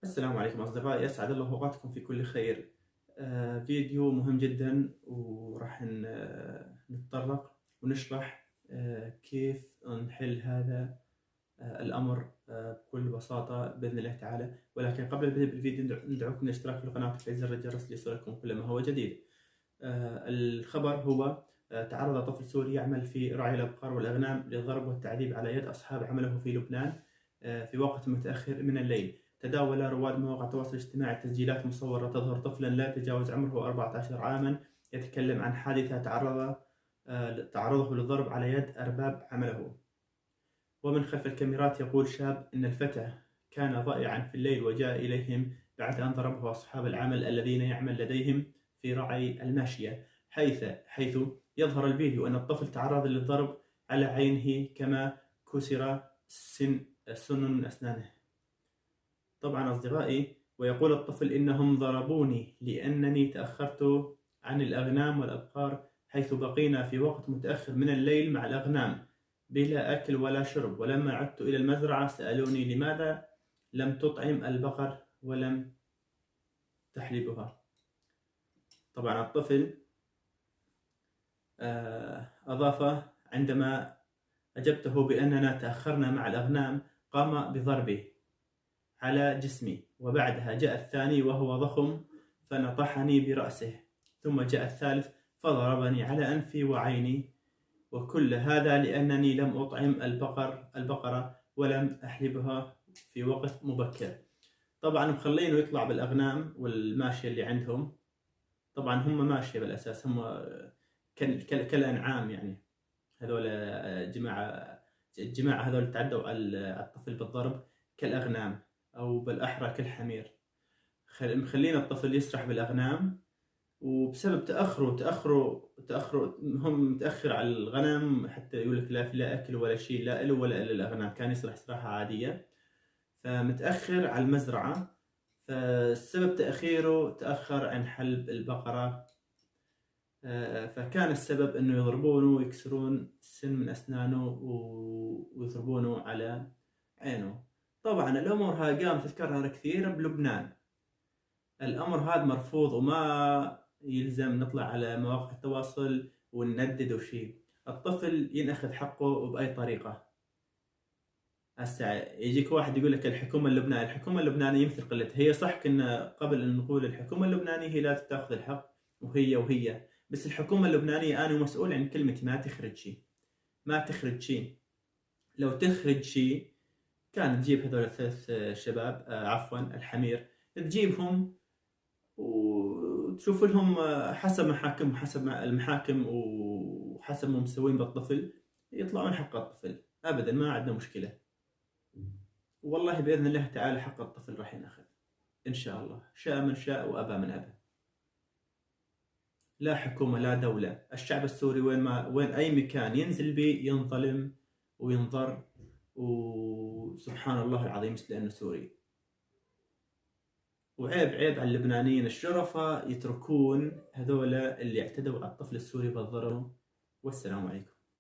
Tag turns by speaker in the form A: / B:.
A: السلام عليكم أصدقائي، أسعد الله أوقاتكم في كل خير. فيديو مهم جدا وراح نتطرق ونشرح كيف نحل هذا الأمر بكل بساطة بإذن الله تعالى. ولكن قبل البدء بالفيديو ندعوكم للاشتراك في القناة وتفعيل زر الجرس ليصلكم كل ما هو جديد. الخبر هو تعرض طفل سوري يعمل في رعي الأبقار والأغنام للضرب والتعذيب على يد أصحاب عمله في لبنان في وقت متأخر من الليل. تداول رواد مواقع التواصل الاجتماعي تسجيلات مصورة تظهر طفلا لا يتجاوز عمره 14 عاما يتكلم عن حادثة تعرضه للضرب على يد أرباب عمله. ومن خلف الكاميرات يقول شاب إن الفتى كان ضائعا في الليل وجاء إليهم بعد أن ضربه أصحاب العمل الذين يعمل لديهم في رعي الماشية، حيث يظهر الفيديو أن الطفل تعرض للضرب على عينه كما كسر سن من أسنانه. طبعا أصدقائي، ويقول الطفل إنهم ضربوني لأنني تأخرت عن الأغنام والأبقار، حيث بقينا في وقت متأخر من الليل مع الأغنام بلا أكل ولا شرب، ولما عدت إلى المزرعة سألوني لماذا لم تطعم البقر ولم تحلبها. طبعا الطفل أضاف عندما أجبته بأننا تأخرنا مع الأغنام قام بضربي على جسمي، وبعدها جاء الثاني وهو ضخم فنطحني برأسه، ثم جاء الثالث فضربني على أنفي وعيني، وكل هذا لأنني لم أطعم البقرة ولم أحلبها في وقت مبكر. طبعا مخلينه يطلع بالأغنام والماشية اللي عندهم. طبعا هم ماشية بالأساس، هم كالأنعام يعني. هذول الجماعة هذول تعدوا على الطفل بالضرب كالأغنام، أو بالأحرى كالحمير. مخلين الطفل يسرح بالأغنام، وبسبب تأخره هم متأخر على الغنم، حتى يقول لك لا أكل ولا شيء، لا له ولا إلا الأغنام، كان يسرح سراحة عادية فمتأخر على المزرعة، فالسبب تأخيره تأخر عن حلب البقرة، فكان السبب انه يضربونه ويكسرون سن من اسنانه ويضربونه على عينه. طبعا الامور هاي قامت تتكرر كثير بلبنان. الامر هذا مرفوض وما يلزم نطلع على مواقع التواصل ونندد وشي. الطفل ينأخذ حقه بأي طريقة. هسه يجيك واحد يقول لك الحكومة اللبنانية مثل قلتها. هي صح، كنا قبل أن نقول الحكومة اللبنانية هي لازم تأخذ الحق، وهي بس الحكومة اللبنانية أنا مسؤول عن كلمتي، ما تخرج شيء. لو تخرج شيء كان تجيب هذول الثلاث شباب، عفوا الحمير، تجيبهم وتشوف لهم حسب المحاكم وحسب ما مسوين بالطفل يطلعون حق الطفل. أبدا ما عندنا مشكلة، والله بإذن الله تعالى حق الطفل راح ينأخذ إن شاء الله، شاء من شاء وأبى من أبى. لا حكومة لا دولة، الشعب السوري وين أي مكان ينزل به ينظلم وينضر، وسبحان الله العظيم مثل أنه سوري. وعيب على اللبنانيين الشرفاء يتركون هذولا اللي اعتدوا على الطفل السوري بالضرب. والسلام عليكم.